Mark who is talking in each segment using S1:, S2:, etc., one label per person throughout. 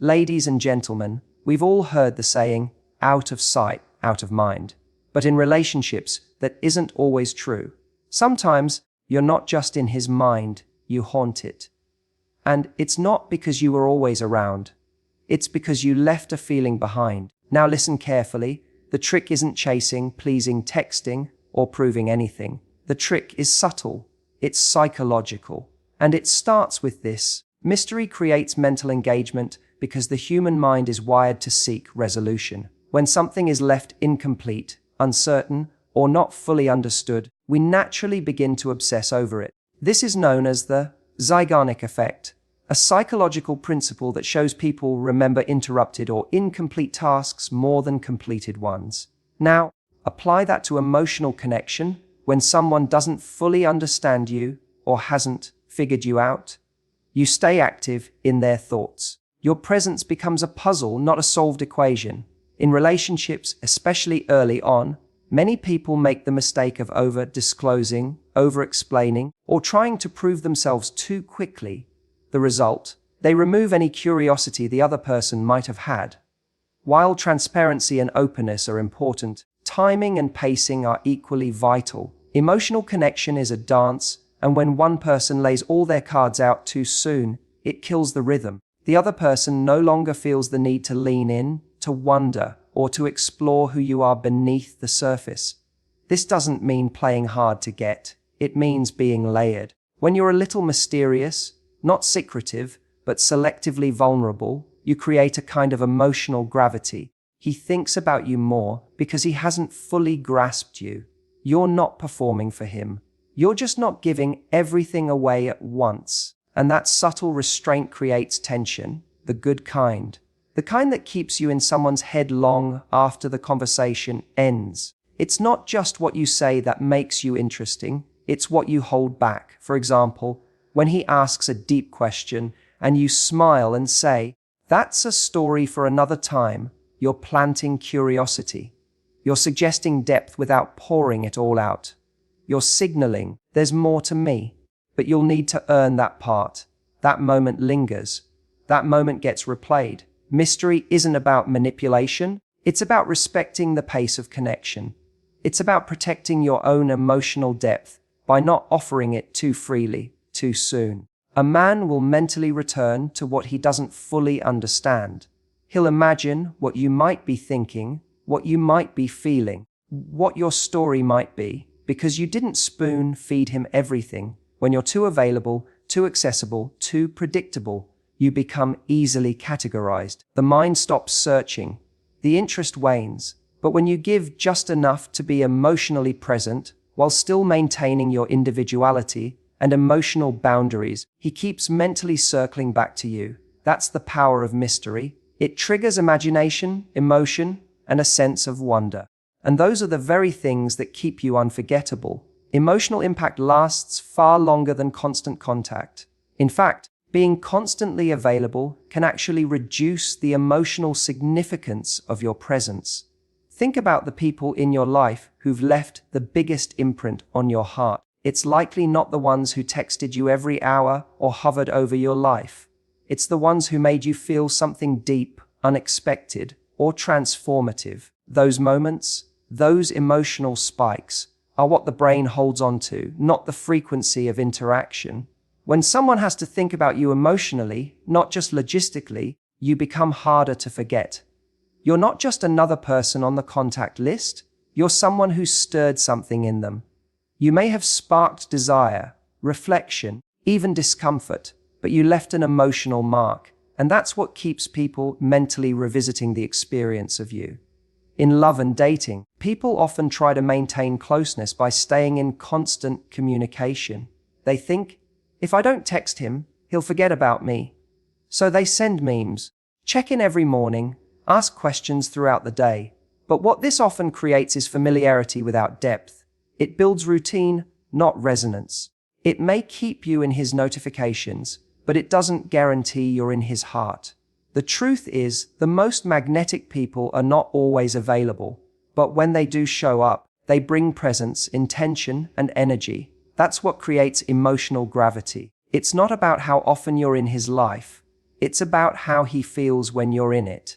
S1: Ladies and gentlemen, we've all heard the saying, out of sight, out of mind. But in relationships, that isn't always true. Sometimes, you're not just in his mind, you haunt it. And it's not because you were always around. It's because you left a feeling behind. Now listen carefully. The trick isn't chasing, pleasing, texting, or proving anything. The trick is subtle. It's psychological. And it starts with this. Mystery creates mental engagement because the human mind is wired to seek resolution. When something is left incomplete, uncertain, or not fully understood, we naturally begin to obsess over it. This is known as the Zeigarnik effect, a psychological principle that shows people remember interrupted or incomplete tasks more than completed ones. Now, apply that to emotional connection. When someone doesn't fully understand you or hasn't figured you out, you stay active in their thoughts. Your presence becomes a puzzle, not a solved equation. In relationships, especially early on, many people make the mistake of over-disclosing, over-explaining, or trying to prove themselves too quickly. The result, they remove any curiosity the other person might have had. While transparency and openness are important, timing and pacing are equally vital. Emotional connection is a dance, and when one person lays all their cards out too soon, it kills the rhythm. The other person no longer feels the need to lean in, to wonder, or to explore who you are beneath the surface. This doesn't mean playing hard to get. It means being layered. When you're a little mysterious, not secretive, but selectively vulnerable, you create a kind of emotional gravity. He thinks about you more because he hasn't fully grasped you. You're not performing for him. You're just not giving everything away at once. And that subtle restraint creates tension, the good kind. The kind that keeps you in someone's head long after the conversation ends. It's not just what you say that makes you interesting, it's what you hold back. For example, when he asks a deep question and you smile and say, "That's a story for another time," you're planting curiosity. You're suggesting depth without pouring it all out. You're signaling, "There's more to me." But you'll need to earn that part. That moment lingers. That moment gets replayed. Mystery isn't about manipulation. It's about respecting the pace of connection. It's about protecting your own emotional depth by not offering it too freely, too soon. A man will mentally return to what he doesn't fully understand. He'll imagine what you might be thinking, what you might be feeling, what your story might be, because you didn't spoon feed him everything. When you're too available, too accessible, too predictable, you become easily categorized. The mind stops searching. The interest wanes. But when you give just enough to be emotionally present, while still maintaining your individuality and emotional boundaries, he keeps mentally circling back to you. That's the power of mystery. It triggers imagination, emotion, and a sense of wonder. And those are the very things that keep you unforgettable. Emotional impact lasts far longer than constant contact. In fact, being constantly available can actually reduce the emotional significance of your presence. Think about the people in your life who've left the biggest imprint on your heart. It's likely not the ones who texted you every hour or hovered over your life. It's the ones who made you feel something deep, unexpected, or transformative. Those moments, those emotional spikes, are what the brain holds on to, not the frequency of interaction. When someone has to think about you emotionally, not just logistically, you become harder to forget. You're not just another person on the contact list, you're someone who stirred something in them. You may have sparked desire, reflection, even discomfort, but you left an emotional mark, and that's what keeps people mentally revisiting the experience of you. In love and dating, people often try to maintain closeness by staying in constant communication. They think, if I don't text him, he'll forget about me. So they send memes, check in every morning, ask questions throughout the day. But what this often creates is familiarity without depth. It builds routine, not resonance. It may keep you in his notifications, but it doesn't guarantee you're in his heart. The truth is, the most magnetic people are not always available, but when they do show up, they bring presence, intention, and energy. That's what creates emotional gravity. It's not about how often you're in his life. It's about how he feels when you're in it.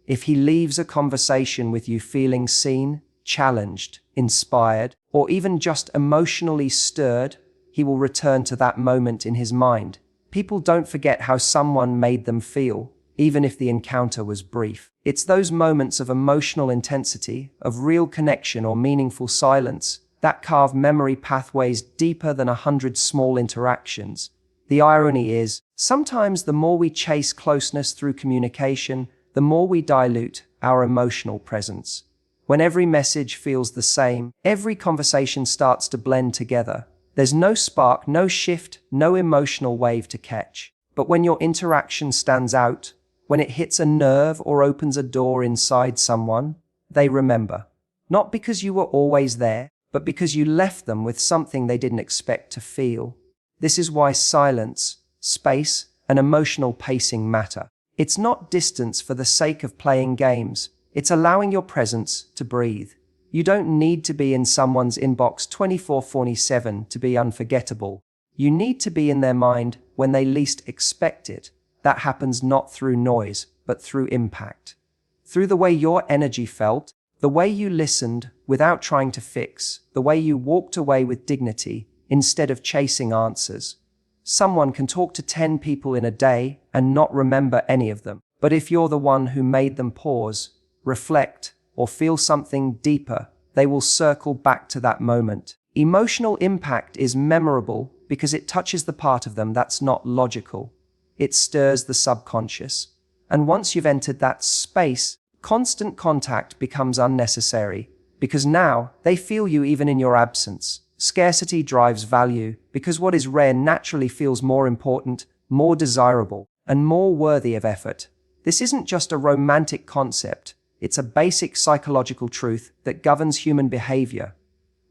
S1: If he leaves a conversation with you feeling seen, challenged, inspired, or even just emotionally stirred, he will return to that moment in his mind. People don't forget how someone made them feel, even if the encounter was brief. It's those moments of emotional intensity, of real connection or meaningful silence, that carve memory pathways deeper than 100 small interactions. The irony is, sometimes the more we chase closeness through communication, the more we dilute our emotional presence. When every message feels the same, every conversation starts to blend together. There's no spark, no shift, no emotional wave to catch. But when your interaction stands out, when it hits a nerve or opens a door inside someone, they remember. Not because you were always there, but because you left them with something they didn't expect to feel. This is why silence, space, and emotional pacing matter. It's not distance for the sake of playing games. It's allowing your presence to breathe. You don't need to be in someone's inbox 24/7 to be unforgettable. You need to be in their mind when they least expect it. That happens not through noise, but through impact. Through the way your energy felt, the way you listened without trying to fix, the way you walked away with dignity instead of chasing answers. Someone can talk to 10 people in a day and not remember any of them. But if you're the one who made them pause, reflect, or feel something deeper, they will circle back to that moment. Emotional impact is memorable because it touches the part of them that's not logical. It stirs the subconscious. And once you've entered that space, constant contact becomes unnecessary because now they feel you even in your absence. Scarcity drives value because what is rare naturally feels more important, more desirable, and more worthy of effort. This isn't just a romantic concept. It's a basic psychological truth that governs human behavior.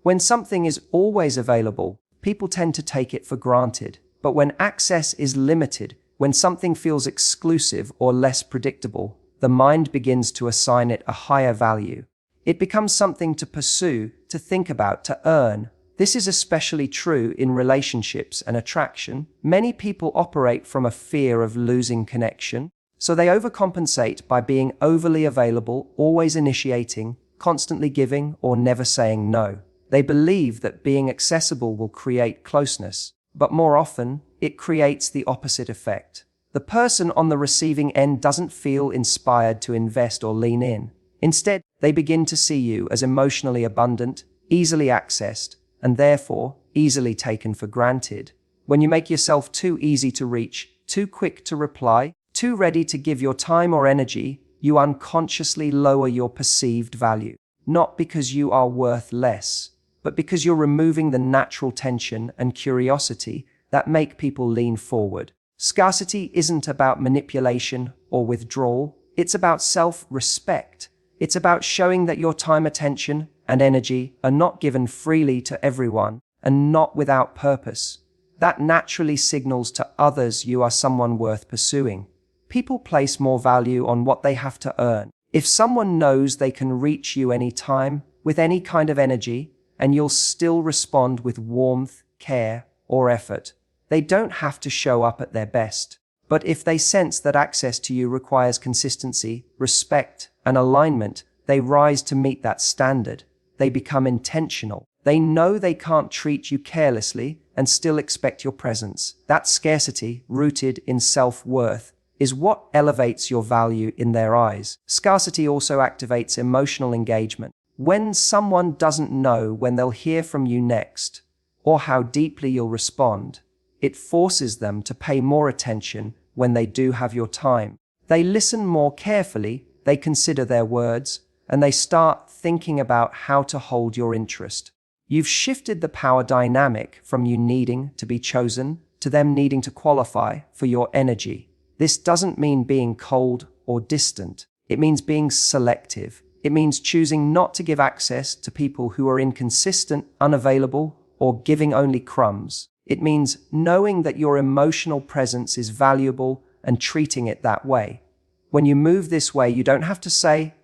S1: When something is always available, people tend to take it for granted. But when access is limited, when something feels exclusive or less predictable, the mind begins to assign it a higher value. It becomes something to pursue, to think about, to earn. This is especially true in relationships and attraction. Many people operate from a fear of losing connection, so they overcompensate by being overly available, always initiating, constantly giving, or never saying no. They believe that being accessible will create closeness, but more often, it creates the opposite effect. The person on the receiving end doesn't feel inspired to invest or lean in. Instead, they begin to see you as emotionally abundant, easily accessed, and therefore easily taken for granted. When you make yourself too easy to reach, too quick to reply, too ready to give your time or energy, you unconsciously lower your perceived value. Not because you are worth less, but because you're removing the natural tension and curiosity that make people lean forward. Scarcity isn't about manipulation or withdrawal. It's about self-respect. It's about showing that your time, attention, and energy are not given freely to everyone and not without purpose. That naturally signals to others you are someone worth pursuing. People place more value on what they have to earn. If someone knows they can reach you anytime, with any kind of energy, and you'll still respond with warmth, care, or effort, they don't have to show up at their best. But if they sense that access to you requires consistency, respect, and alignment, they rise to meet that standard. They become intentional. They know they can't treat you carelessly and still expect your presence. That scarcity, rooted in self-worth, is what elevates your value in their eyes. Scarcity also activates emotional engagement. When someone doesn't know when they'll hear from you next, or how deeply you'll respond, it forces them to pay more attention when they do have your time. They listen more carefully, they consider their words, and they start thinking about how to hold your interest. You've shifted the power dynamic from you needing to be chosen to them needing to qualify for your energy. This doesn't mean being cold or distant. It means being selective. It means choosing not to give access to people who are inconsistent, unavailable, or giving only crumbs. It means knowing that your emotional presence is valuable and treating it that way. When you move this way, you don't have to say,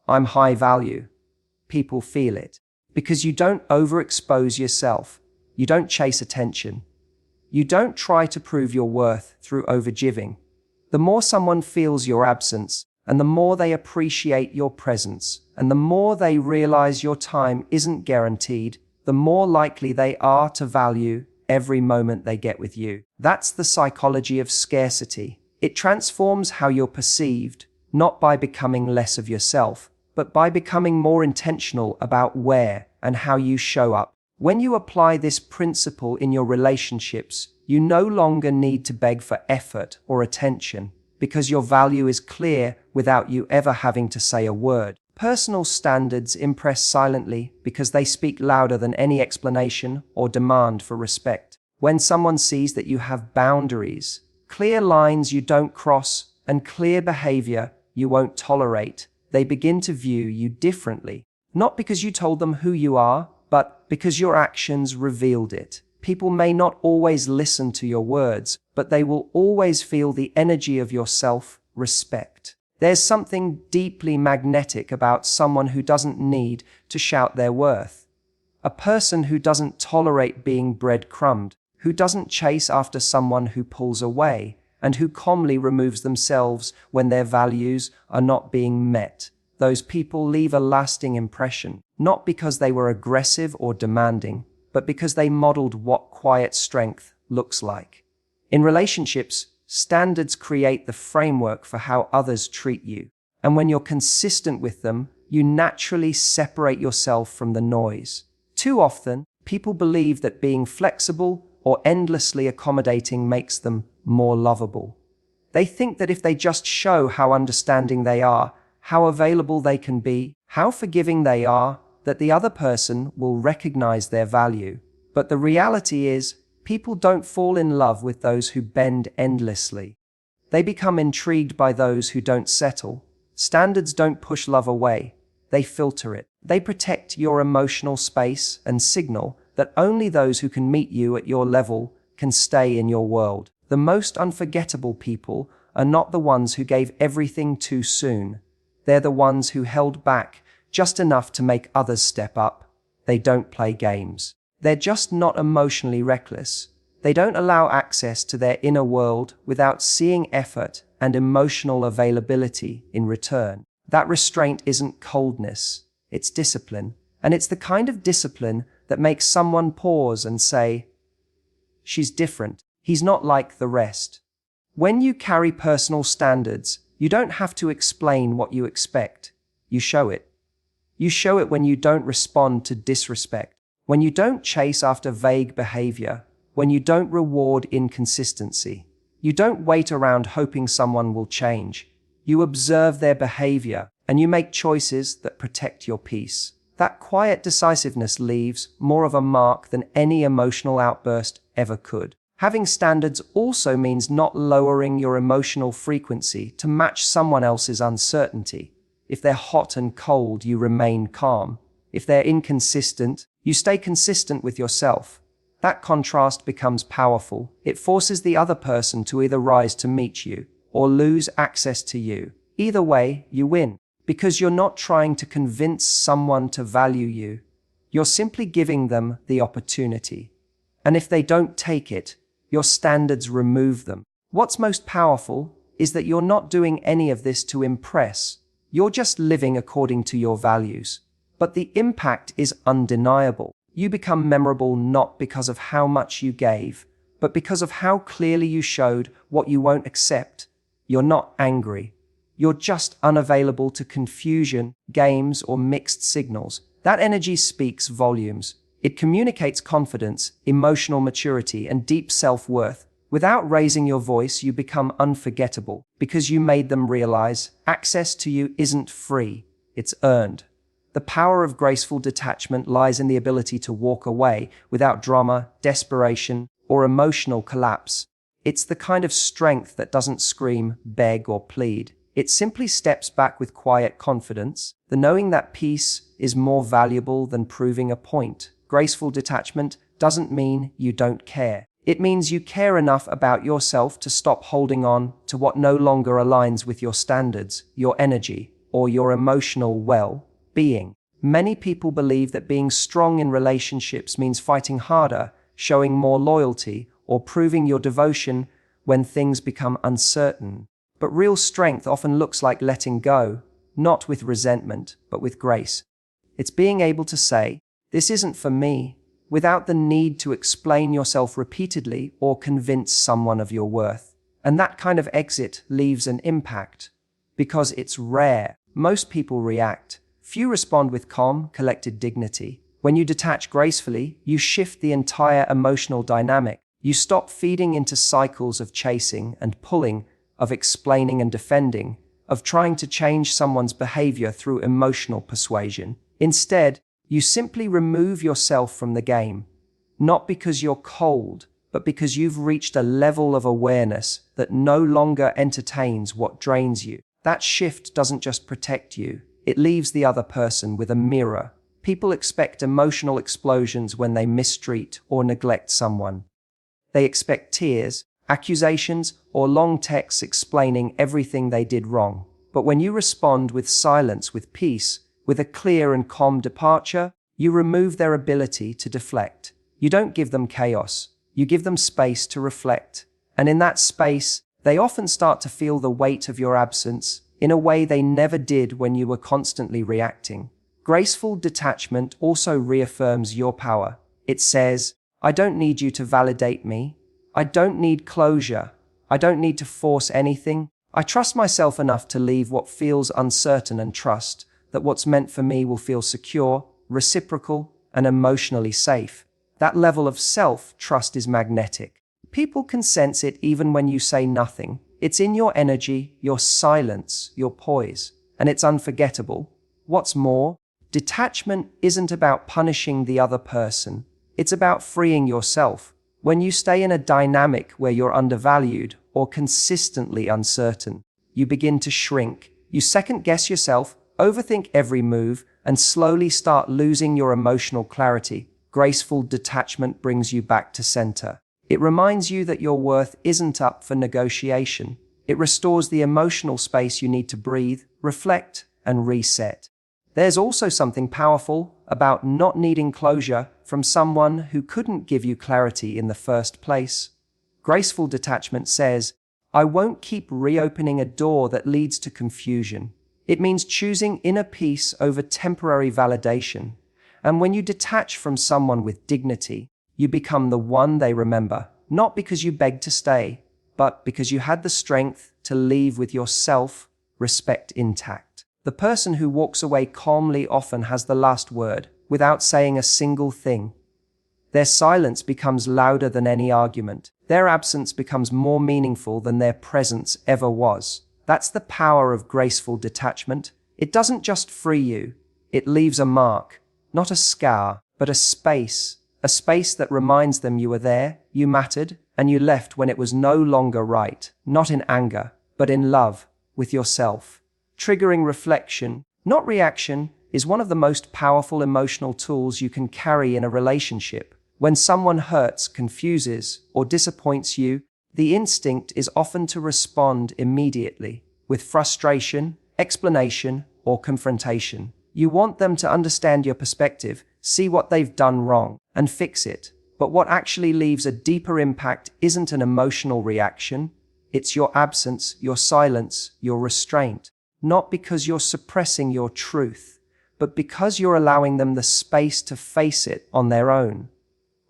S1: "I'm high value." People feel it. Because you don't overexpose yourself. You don't chase attention. You don't try to prove your worth through overgiving. The more someone feels your absence, and the more they appreciate your presence, and the more they realize your time isn't guaranteed, the more likely they are to value every moment they get with you. That's the psychology of scarcity. It transforms how you're perceived, not by becoming less of yourself, but by becoming more intentional about where and how you show up. When you apply this principle in your relationships, you no longer need to beg for effort or attention, because your value is clear without you ever having to say a word. Personal standards impress silently because they speak louder than any explanation or demand for respect. When someone sees that you have boundaries, clear lines you don't cross, and clear behavior you won't tolerate, they begin to view you differently. Not because you told them who you are, but because your actions revealed it. People may not always listen to your words, but they will always feel the energy of your self-respect. There's something deeply magnetic about someone who doesn't need to shout their worth. A person who doesn't tolerate being breadcrumbed, who doesn't chase after someone who pulls away, and who calmly removes themselves when their values are not being met. Those people leave a lasting impression, not because they were aggressive or demanding, but because they modeled what quiet strength looks like. In relationships, standards create the framework for how others treat you. And when you're consistent with them, you naturally separate yourself from the noise. Too often, people believe that being flexible or endlessly accommodating makes them more lovable. They think that if they just show how understanding they are, how available they can be, how forgiving they are, that the other person will recognize their value. But the reality is, people don't fall in love with those who bend endlessly. They become intrigued by those who don't settle. Standards don't push love away, they filter it. They protect your emotional space and signal that only those who can meet you at your level can stay in your world. The most unforgettable people are not the ones who gave everything too soon. They're the ones who held back just enough to make others step up. They don't play games. They're just not emotionally reckless. They don't allow access to their inner world without seeing effort and emotional availability in return. That restraint isn't coldness, it's discipline. And it's the kind of discipline that makes someone pause and say, "She's different. He's not like the rest." When you carry personal standards, you don't have to explain what you expect. You show it. You show it when you don't respond to disrespect, when you don't chase after vague behavior, when you don't reward inconsistency. You don't wait around hoping someone will change. You observe their behavior, and you make choices that protect your peace. That quiet decisiveness leaves more of a mark than any emotional outburst ever could. Having standards also means not lowering your emotional frequency to match someone else's uncertainty. If they're hot and cold, you remain calm. If they're inconsistent, you stay consistent with yourself. That contrast becomes powerful. It forces the other person to either rise to meet you or lose access to you. Either way, you win, because you're not trying to convince someone to value you. You're simply giving them the opportunity. And if they don't take it, your standards remove them. What's most powerful is that you're not doing any of this to impress. You're just living according to your values. But the impact is undeniable. You become memorable not because of how much you gave, but because of how clearly you showed what you won't accept. You're not angry. You're just unavailable to confusion, games, or mixed signals. That energy speaks volumes. It communicates confidence, emotional maturity, and deep self-worth. Without raising your voice, you become unforgettable because you made them realize access to you isn't free, it's earned. The power of graceful detachment lies in the ability to walk away without drama, desperation, or emotional collapse. It's the kind of strength that doesn't scream, beg, or plead. It simply steps back with quiet confidence, the knowing that peace is more valuable than proving a point. Graceful detachment doesn't mean you don't care. It means you care enough about yourself to stop holding on to what no longer aligns with your standards, your energy, or your emotional well-being. Many people believe that being strong in relationships means fighting harder, showing more loyalty, or proving your devotion when things become uncertain. But real strength often looks like letting go, not with resentment, but with grace. It's being able to say, "This isn't for me," without the need to explain yourself repeatedly or convince someone of your worth. And that kind of exit leaves an impact. Because it's rare, most people react. Few respond with calm, collected dignity. When you detach gracefully, you shift the entire emotional dynamic. You stop feeding into cycles of chasing and pulling, of explaining and defending, of trying to change someone's behavior through emotional persuasion. Instead, you simply remove yourself from the game, not because you're cold, but because you've reached a level of awareness that no longer entertains what drains you. That shift doesn't just protect you, it leaves the other person with a mirror. People expect emotional explosions when they mistreat or neglect someone. They expect tears, accusations, or long texts explaining everything they did wrong. But when you respond with silence, with peace, with a clear and calm departure, you remove their ability to deflect. You don't give them chaos, you give them space to reflect. And in that space, they often start to feel the weight of your absence in a way they never did when you were constantly reacting. Graceful detachment also reaffirms your power. It says, "I don't need you to validate me. I don't need closure. I don't need to force anything. I trust myself enough to leave what feels uncertain and trust that what's meant for me will feel secure, reciprocal, and emotionally safe." That level of self-trust is magnetic. People can sense it even when you say nothing. It's in your energy, your silence, your poise, and it's unforgettable. What's more, detachment isn't about punishing the other person. It's about freeing yourself. When you stay in a dynamic where you're undervalued or consistently uncertain, you begin to shrink. You second-guess yourself, overthink every move, and slowly start losing your emotional clarity. Graceful detachment brings you back to center. It reminds you that your worth isn't up for negotiation. It restores the emotional space you need to breathe, reflect, and reset. There's also something powerful about not needing closure from someone who couldn't give you clarity in the first place. Graceful detachment says, "I won't keep reopening a door that leads to confusion." It means choosing inner peace over temporary validation. And when you detach from someone with dignity, you become the one they remember, not because you begged to stay, but because you had the strength to leave with your self-respect intact. The person who walks away calmly often has the last word, without saying a single thing. Their silence becomes louder than any argument. Their absence becomes more meaningful than their presence ever was. That's the power of graceful detachment. It doesn't just free you, it leaves a mark. Not a scar, but a space that reminds them you were there, you mattered, and you left when it was no longer right, not in anger, but in love with yourself. Triggering reflection, not reaction, is one of the most powerful emotional tools you can carry in a relationship. When someone hurts, confuses, or disappoints you, the instinct is often to respond immediately, with frustration, explanation, or confrontation. You want them to understand your perspective, see what they've done wrong, and fix it. But what actually leaves a deeper impact isn't an emotional reaction. It's your absence, your silence, your restraint. Not because you're suppressing your truth, but because you're allowing them the space to face it on their own.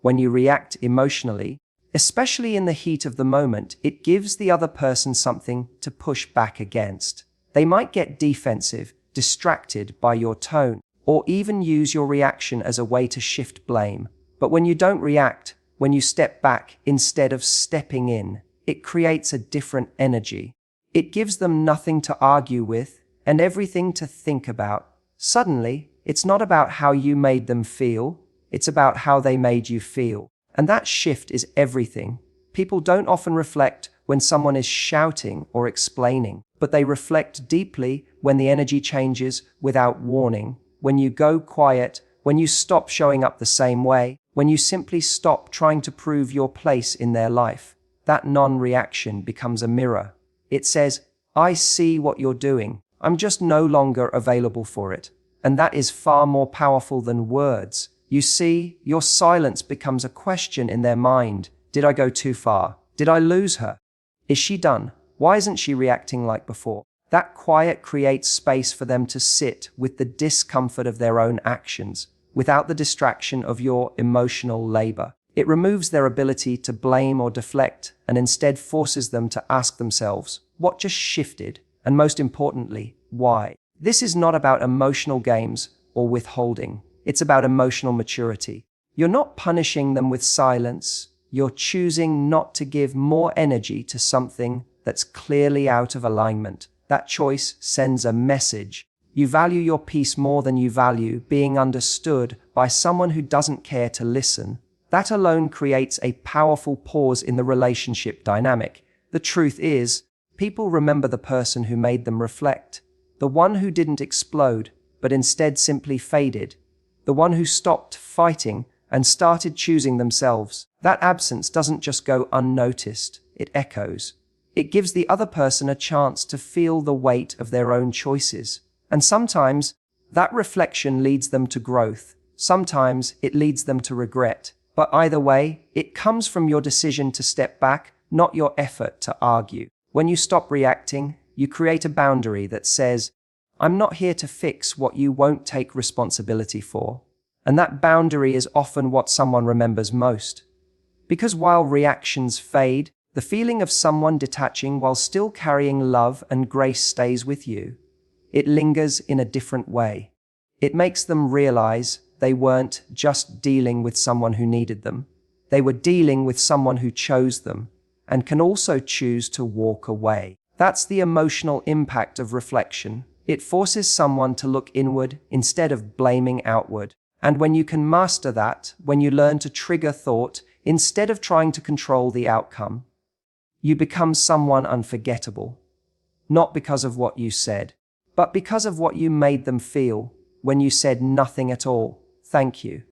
S1: When you react emotionally, especially in the heat of the moment, it gives the other person something to push back against. They might get defensive, distracted by your tone, or even use your reaction as a way to shift blame. But when you don't react, when you step back instead of stepping in, it creates a different energy. It gives them nothing to argue with and everything to think about. Suddenly, it's not about how you made them feel, it's about how they made you feel. And that shift is everything. People don't often reflect when someone is shouting or explaining, but they reflect deeply when the energy changes without warning, when you go quiet, when you stop showing up the same way, when you simply stop trying to prove your place in their life. That non-reaction becomes a mirror. It says, "I see what you're doing. I'm just no longer available for it." And that is far more powerful than words. You see, your silence becomes a question in their mind. Did I go too far? Did I lose her? Is she done? Why isn't she reacting like before? That quiet creates space for them to sit with the discomfort of their own actions, without the distraction of your emotional labor. It removes their ability to blame or deflect and instead forces them to ask themselves, what just shifted? And most importantly, why? This is not about emotional games or withholding. It's about emotional maturity. You're not punishing them with silence. You're choosing not to give more energy to something that's clearly out of alignment. That choice sends a message. You value your peace more than you value being understood by someone who doesn't care to listen. That alone creates a powerful pause in the relationship dynamic. The truth is, people remember the person who made them reflect. The one who didn't explode, but instead simply faded. The one who stopped fighting and started choosing themselves. That absence doesn't just go unnoticed, it echoes. It gives the other person a chance to feel the weight of their own choices. And sometimes, that reflection leads them to growth. Sometimes, it leads them to regret. But either way, it comes from your decision to step back, not your effort to argue. When you stop reacting, you create a boundary that says, I'm not here to fix what you won't take responsibility for. And that boundary is often what someone remembers most. Because while reactions fade, the feeling of someone detaching while still carrying love and grace stays with you. It lingers in a different way. It makes them realize they weren't just dealing with someone who needed them. They were dealing with someone who chose them and can also choose to walk away. That's the emotional impact of reflection. It forces someone to look inward instead of blaming outward. And when you can master that, when you learn to trigger thought instead of trying to control the outcome, you become someone unforgettable. Not because of what you said, but because of what you made them feel when you said nothing at all. Thank you.